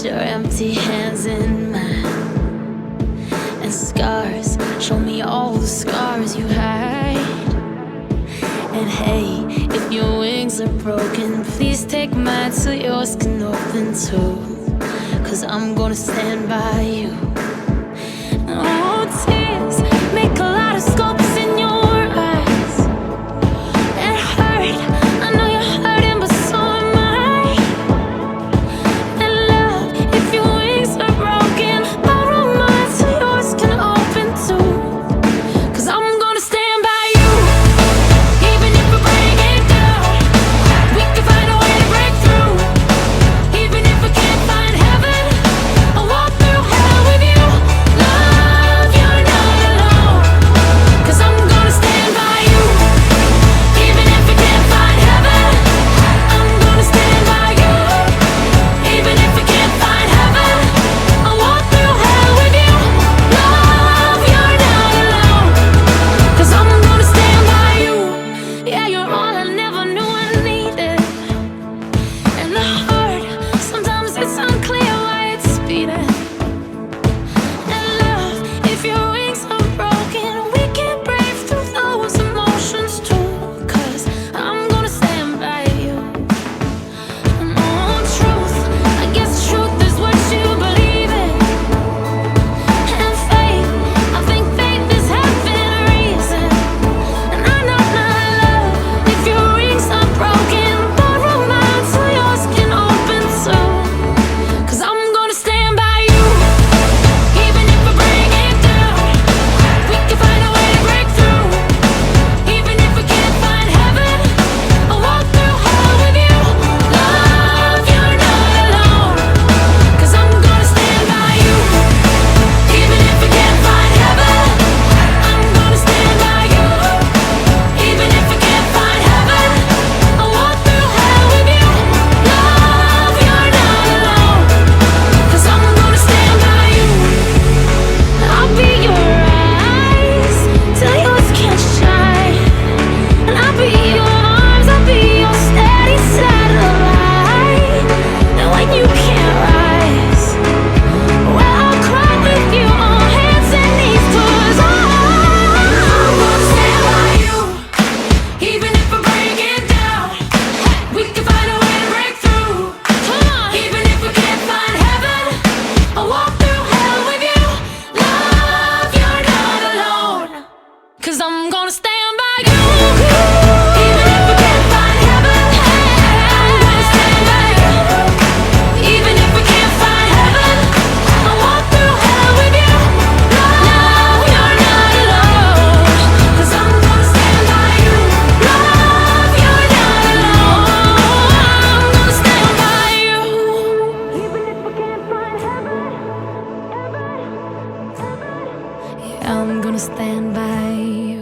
Put your empty hands in mine, and scars, show me all the scars you hide. And hey, if your wings are broken, please take mine so yours can open too. 'Cause I'm gonna stand by you. Oh, tears make a lot of sculpts in your eyes. It hurt, I know you're hurting, but so am I. And love, if your wings are broken, borrow mine so yours can open too. 'Cause I'm gonna stand by you, even if we're breaking down. We can find a way to break through, even if we can't find heaven. I'll walk through hell with you. Love, you're not alone. 'Cause I'm gonna stand by you, even if we can't find heaven. I'm gonna stand by you, even if we can't find heaven. I'll walk through hell with you. Love, you're not alone. 'Cause I'm gonna stand by you. Yeah, you're all I never knew I needed. And the heart, sometimes it's unclear why it's beating. And love, if your wings are broken, we can break through those emotions too. 'Cause I'm gonna stand by you. No truth, I guess truth is what you believe in. And faith, I think faith is having a reason. And I know my love, if your wings are broken, borrow mine so yours can open too. 'Cause I'm gonna stand by you, even if we break it down. We can find a way to break through, even if we can't find heaven. I'll walk through hell with you. Love, you're not alone. 'Cause I'm gonna stand by you, even if we can't find heaven. I'm gonna stand by you, even if we can't find heaven. I'll walk through hell with you. Love, you're not alone. 'Cause I'm gonna stand by you. I'll be your eyes till yours can't shine, and I'll be your arms, I'll be your steady satellite. And when you can't rise, well, I'll cry with you on hands and knees. 'Cause I'm gonna stand by you, even if we break it down. We can find a way to break through, even if we can't find heaven. I'll walk through hell with you. Love, you're not alone. 'Cause I'm gonna stand by you, even if we can't find heaven. I'm gonna stand by you, even if we can't find heaven. I'll walk through hell with you. Love, you're not alone. 'Cause I'm gonna stand by you. Love, you're not alone. I'm gonna stand by you, even if we can't find heaven. Yeah, I'm gonna stand by you.